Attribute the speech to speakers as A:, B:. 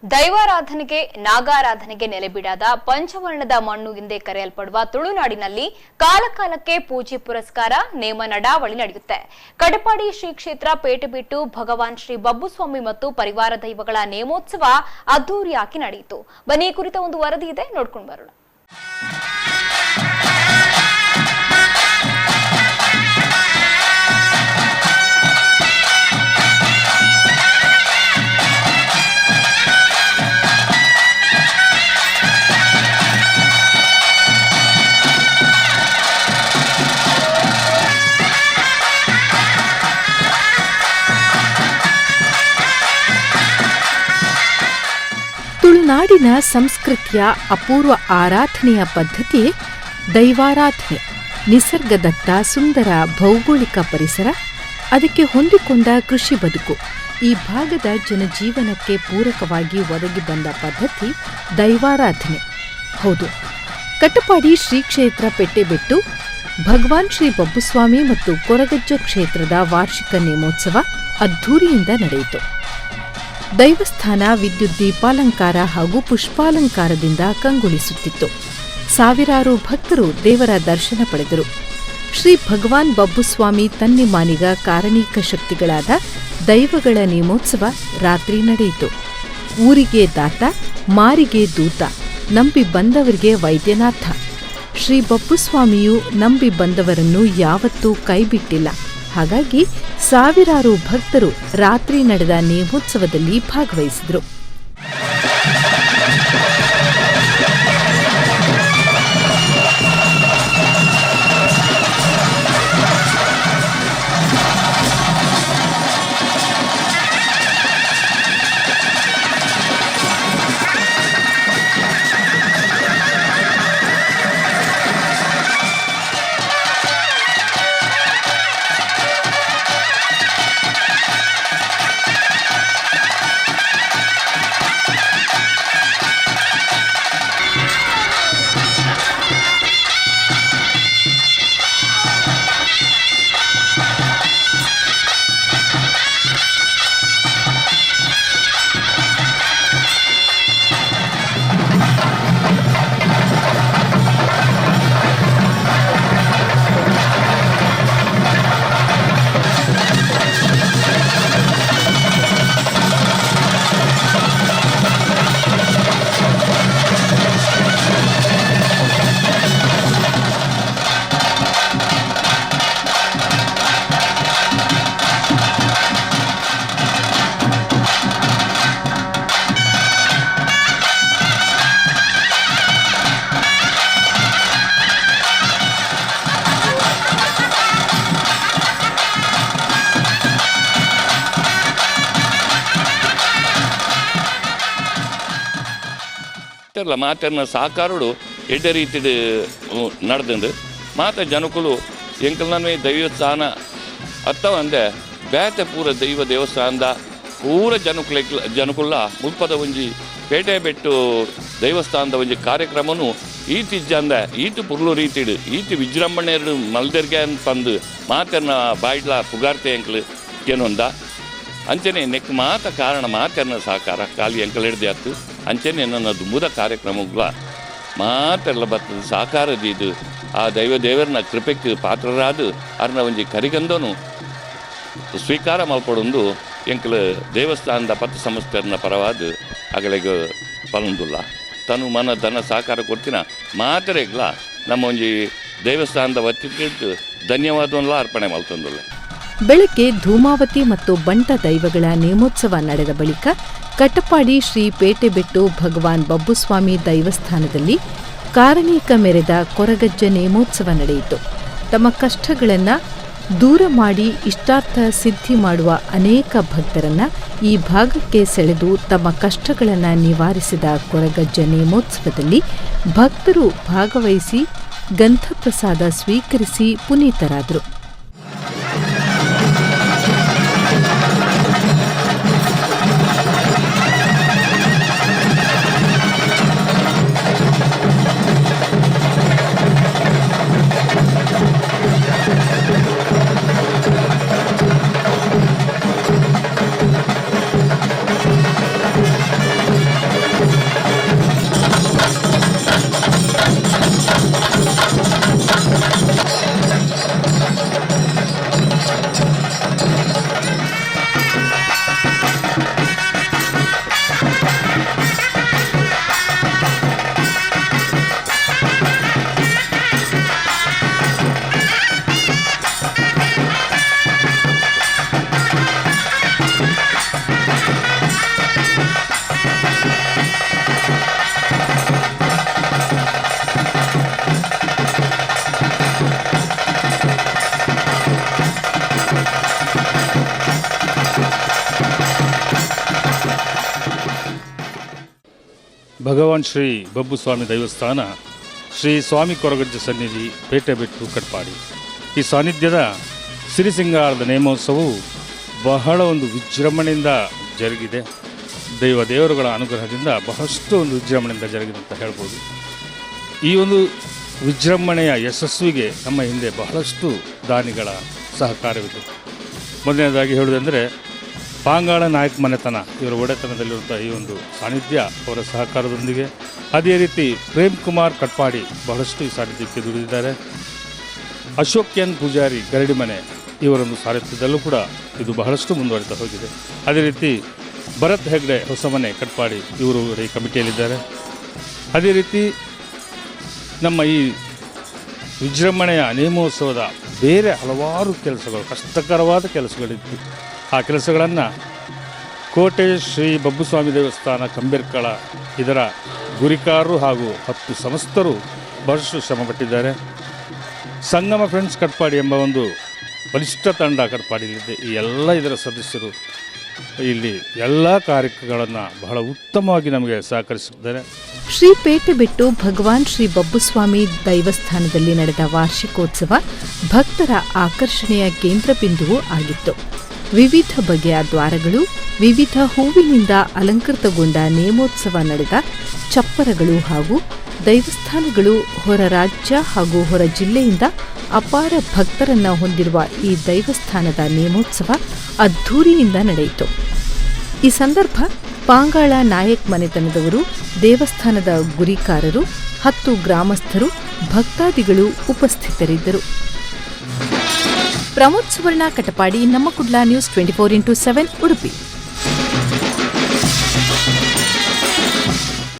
A: ದೈವಾರಾಧನೆಗೆ ನಾಗಾರಾಧನೆಗೆ ನೆಲೆಬಿಡಾದ ಪಂಚವರ್ಣದ ಮಣ್ಣು ಎಂದೇ ಕರೆಯಲ್ಪಡುವ ತುಳುನಾಡಿನಲ್ಲಿ ಕಾಲಕಾಲಕ್ಕೆ ಪೂಜೆ ಪುರಸ್ಕಾರ ನೇಮ ನಡಾವಳಿ ನಡೆಯುತ್ತೆ. ಕಡಪಾಡಿ ಶ್ರೀ ಕ್ಷೇತ್ರ ಪೇಟೆಬಿಟ್ಟು ಭಗವಾನ್ ಶ್ರೀ ಬಬ್ಬುಸ್ವಾಮಿ ಮತ್ತು ಪರಿವಾರ ದೈವಗಳ ನೇಮೋತ್ಸವ ಅದ್ದೂರಿಯಾಗಿ ನಡೆಯಿತು. ಬನ್ನಿ, ಈ ಕುರಿತ ಒಂದು ವರದಿ ಇದೆ, ನೋಡ್ಕೊಂಡು ಬರೋಣ.
B: ತುಳುನಾಡಿನ ಸಂಸ್ಕೃತಿಯ ಅಪೂರ್ವ ಆರಾಧನೆಯ ಪದ್ಧತಿ ದೈವಾರಾಧನೆ. ನಿಸರ್ಗದತ್ತ ಸುಂದರ ಭೌಗೋಳಿಕ ಪರಿಸರ, ಅದಕ್ಕೆ ಹೊಂದಿಕೊಂಡ ಕೃಷಿ ಬದುಕು, ಈ ಭಾಗದ ಜನಜೀವನಕ್ಕೆ ಪೂರಕವಾಗಿ ಒದಗಿ ಬಂದ ಪದ್ಧತಿ ದೈವಾರಾಧನೆ. ಹೌದು, ಕಟ್ಟಪಾಡಿ ಶ್ರೀ ಕ್ಷೇತ್ರ ಪೆಟ್ಟೆಬಿಟ್ಟು ಭಗವಾನ್ ಶ್ರೀ ಬಬ್ಬುಸ್ವಾಮಿ ಮತ್ತು ಕೊರಗಜ್ಜ ಕ್ಷೇತ್ರದ ವಾರ್ಷಿಕ ನೇಮೋತ್ಸವ ಅದ್ಧೂರಿಯಿಂದ ನಡೆಯಿತು. ದೈವಸ್ಥಾನ ವಿದ್ಯುತ್ ದೀಪಾಲಂಕಾರ ಹಾಗೂ ಪುಷ್ಪಾಲಂಕಾರದಿಂದ ಕಂಗೊಳಿಸುತ್ತಿತ್ತು. ಸಾವಿರಾರು ಭಕ್ತರು ದೇವರ ದರ್ಶನ ಪಡೆದರು. ಶ್ರೀ ಭಗವಾನ್ ಬಬ್ಬುಸ್ವಾಮಿ ತನ್ನಿಮಾನಿಗ ಕಾರಣೀಕ ಶಕ್ತಿಗಳಾದ ದೈವಗಳ ನೇಮೋತ್ಸವ ರಾತ್ರಿ ನಡೆಯಿತು. ಊರಿಗೆ ದಾತ, ಮಾರಿಗೆ ದೂತ, ನಂಬಿ ಬಂದವರಿಗೆ ವೈದ್ಯನಾಥ. ಶ್ರೀ ಬಬ್ಬುಸ್ವಾಮಿಯು ನಂಬಿ ಬಂದವರನ್ನು ಯಾವತ್ತೂ ಕೈಬಿಟ್ಟಿಲ್ಲ. ಹಾಗಾಗಿ ಸಾವಿರಾರು ಭಕ್ತರು ರಾತ್ರಿ ನಡೆದ ನೇಮೋತ್ಸವದಲ್ಲಿ ಭಾಗವಹಿಸಿದರು.
C: ಮಾತನ್ನ ಸಾಕಾರುಡು ಎಡ್ಡೆ ರೀತಿ ನಡೆದಂದು ಮಾತ ಜನಕುಲು ಎಂಕಲ್ನೇ ದೈವಸ್ಥಾನ ಅತ್ತವ ಅಂದೆ ಬೇತೆ ಪೂರ ದೈವ ದೇವಸ್ಥಾನದ ಪೂರ ಜನಕುಲ್ಲ ಮುಲ್ಪದ ಒಂಜಿ ಪೇಟೆ ಬೆಟ್ಟು ದೇವಸ್ಥಾನದ ಒಂಜಿ ಕಾರ್ಯಕ್ರಮನು ಈತಿಜ್ಜ ಅಂದೆ ಈತು ಪುರ್ಲು ರೀತಿಡು ಈತಿ ವಿಜೃಂಭಣೆ ಮಲ್ದರ್ಗೆ ಅಂತ ಬಂದು ಮಾತನ್ನ ಬಾಯ್ಲ ಪುಗಾರ್ತೆ ಎಂಕಲು ಏನೊಂದ ಅಂಚನೆ ನೆಕ್ ಮಾತ ಕಾರಣ ಮಾತನ್ನ ಸಾಕಾರ ಖಾಲಿ ಎಂಕಲ್ ಹಿಡ್ದೆ ಆಯ್ತು. ಅಂಚನೆ ನನ್ನದು ಮುದ ಕಾರ್ಯಕ್ರಮಗಳ ಮಾತೆಲ್ಲ ಬರ್ತದೆ ಸಾಕಾರದಿದ್ದು ಆ ದೇವರನ್ನ ಕೃಪೆಗೆ ಪಾತ್ರರಾದ ಅರ್ನ ಒಂಜಿ ಕರಿಗಂದನು ಸ್ವೀಕಾರ ಮಲ್ಪಡೊಂದು ಎಂಕಲ ದೇವಸ್ಥಾನದ ಪಥ ಸಂಸ್ಥೆಯನ್ನ ಪರವಾದ ಅಗಳಿಗೆ ಪಲಂದುಲ್ಲ ತನು ಮನ ಧನ ಸಹಕಾರ ಕೊಡ್ತಿನ ಮಾತರೆಗ್ಲ ನಮ್ಮ ಒಂಜಿ ದೇವಸ್ಥಾನದ ವತ್ತಿದ್ದು ಧನ್ಯವಾದವನ್ನೆಲ್ಲ ಅರ್ಪಣೆ ಮಲ್ತಂದುಲ್ಲ.
B: ಬೆಳಗ್ಗೆ ಧೂಮಾವತಿ ಮತ್ತು ಬಂಟ ದೈವಗಳ ನೇಮೋತ್ಸವ ನಡೆದ ಬಳಿಕ ಕಟ್ಟಪಾಡಿ ಶ್ರೀ ಪೇಟೆಬಿಟ್ಟು ಭಗವಾನ್ ಬಬ್ಬುಸ್ವಾಮಿ ದೈವಸ್ಥಾನದಲ್ಲಿ ಕಾರಣೀಕ ಮೆರೆದ ಕೊರಗಜ್ಜ ನೇಮೋತ್ಸವ ನಡೆಯಿತು. ತಮ್ಮ ಕಷ್ಟಗಳನ್ನು ದೂರ ಮಾಡಿ ಇಷ್ಟಾರ್ಥ ಸಿದ್ಧಿ ಮಾಡುವ ಅನೇಕ ಭಕ್ತರನ್ನ ಈ ಭಾಗಕ್ಕೆ ಸೆಳೆದು ತಮ್ಮ ಕಷ್ಟಗಳನ್ನು ನಿವಾರಿಸಿದ ಕೊರಗಜ್ಜ ನೇಮೋತ್ಸವದಲ್ಲಿ ಭಕ್ತರು ಭಾಗವಹಿಸಿ ಗಂಧಪ್ರಸಾದ ಸ್ವೀಕರಿಸಿ ಪುನೀತರಾದರು.
D: ಭಗವಾನ್ ಶ್ರೀ ಬಬ್ಬುಸ್ವಾಮಿ ದೇವಸ್ಥಾನ ಶ್ರೀ ಸ್ವಾಮಿ ಕೊರಗಜ್ಜ ಸನ್ನಿಧಿ ಪೇಟೆಬೆಟ್ಟು ಕಟ್ಪಾಡಿ. ಈ ಸಾನ್ನಿಧ್ಯದ ಸಿರಿಸಿಂಗಾರದ ನೇಮೋತ್ಸವವು ಬಹಳ ಒಂದು ವಿಜೃಂಭಣೆಯಿಂದ ಜರುಗಿದೆ. ದೇವರುಗಳ ಅನುಗ್ರಹದಿಂದ ಬಹಳಷ್ಟು ಒಂದು ವಿಜೃಂಭಣೆಯಿಂದ ಜರುಗಿದೆ ಅಂತ ಹೇಳ್ಬೋದು. ಈ ಒಂದು ವಿಜೃಂಭಣೆಯ ಯಶಸ್ವಿಗೆ ನಮ್ಮ ಹಿಂದೆ ಬಹಳಷ್ಟು ದಾನಿಗಳ ಸಹಕಾರವಿದೆ. ಮೊದಲನೇದಾಗಿ ಹೇಳುವುದೆಂದರೆ ಪಾಂಗಾಳ ನಾಯಕ್ ಮನೆತನ ಇವರ ಒಡೆತನದಲ್ಲಿರುವಂಥ ಈ ಒಂದು ಸಾನ್ನಿಧ್ಯ ಅವರ ಸಹಕಾರದೊಂದಿಗೆ, ಅದೇ ರೀತಿ ಪ್ರೇಮ್ ಕುಮಾರ್ ಕಟ್ಪಾಡಿ ಬಹಳಷ್ಟು ಈ ಸಾನ್ನಿಧ್ಯಕ್ಕೆ ದುಡಿದಿದ್ದಾರೆ. ಅಶೋಕ್ ಎನ್ ಪೂಜಾರಿ ಗರಡಿಮನೆ ಇವರೊಂದು ಸಾರಥ್ಯದಲ್ಲೂ ಕೂಡ ಇದು ಬಹಳಷ್ಟು ಮುಂದುವರಿತಾ ಹೋಗಿದೆ. ಅದೇ ರೀತಿ ಭರತ್ ಹೆಗ್ಡೆ ಹೊಸಮನೆ ಕಟ್ಪಾಡಿ ಇವರು ಈ ಕಮಿಟಿಯಲ್ಲಿದ್ದಾರೆ. ಅದೇ ರೀತಿ ನಮ್ಮ ಈ ವಿಜೃಂಭಣೆಯ ನೇಮೋತ್ಸವದ ಬೇರೆ ಹಲವಾರು ಕೆಲಸಗಳು, ಕಷ್ಟಕರವಾದ ಕೆಲಸಗಳಿತ್ತು. ಆ ಕೆಲಸಗಳನ್ನು ಕೋಟೆ ಶ್ರೀ ಬಬ್ಬುಸ್ವಾಮಿ ದೇವಸ್ಥಾನ ಕಂಬೇರ್ಕಳ ಇದರ ಗುರಿಕಾರರು ಹಾಗೂ 10 ಸಂಸ್ಥರು ಬಹಳಷ್ಟು ಶ್ರಮಪಟ್ಟಿದ್ದಾರೆ. ಸಂಗಮ ಫ್ರೆಂಡ್ಸ್ ಕಟ್ಪಾಡಿ ಎಂಬ ಒಂದು ಬಲಿಷ್ಠ ತಂಡ ಕಟ್ಪಾಡಿಯಲ್ಲಿದೆ. ಈ ಎಲ್ಲ ಇದರ ಸದಸ್ಯರು ಇಲ್ಲಿ ಎಲ್ಲ ಕಾರ್ಯಕ್ರಮಗಳನ್ನು ಬಹಳ ಉತ್ತಮವಾಗಿ ನಮಗೆ ಸಹಕರಿಸಿದ್ದಾರೆ.
B: ಶ್ರೀ ಪೇಟೆಬೆಟ್ಟು ಭಗವಾನ್ ಶ್ರೀ ಬಬ್ಬುಸ್ವಾಮಿ ದೈವಸ್ಥಾನದಲ್ಲಿ ನಡೆದ ವಾರ್ಷಿಕೋತ್ಸವ ಭಕ್ತರ ಆಕರ್ಷಣೆಯ ಕೇಂದ್ರ ಬಿಂದುವೂ ಆಗಿತ್ತು. ವಿವಿಧ ಬಗೆಯ ದ್ವಾರಗಳು, ವಿವಿಧ ಹೂವಿನಿಂದ ಅಲಂಕೃತಗೊಂಡ ನೇಮೋತ್ಸವ ನಡೆದ ಚಪ್ಪರಗಳು ಹಾಗೂ ದೈವಸ್ಥಾನಗಳು ಹೊರ ರಾಜ್ಯ ಹಾಗೂ ಹೊರ ಜಿಲ್ಲೆಯಿಂದ ಅಪಾರ ಭಕ್ತರನ್ನ ಹೊಂದಿರುವ ಈ ದೈವಸ್ಥಾನದ ನೇಮೋತ್ಸವ ಅದ್ಧೂರಿಯಿಂದ ನಡೆಯಿತು. ಈ ಸಂದರ್ಭ ಪಾಂಗಾಳ ನಾಯಕ್ ಮನೆತನದವರು, ದೇವಸ್ಥಾನದ ಗುರಿಕಾರರು, 10 ಗ್ರಾಮಸ್ಥರು, ಭಕ್ತಾದಿಗಳು ಉಪಸ್ಥಿತರಿದ್ದರು. ಪ್ರಮೋದ್ ಸುವರ್ಣ, ಕಟಪಾಡಿ, ನಮ್ಮ ಕುಡ್ಲ ನ್ಯೂಸ್ 24x7 ಉಡುಪಿ.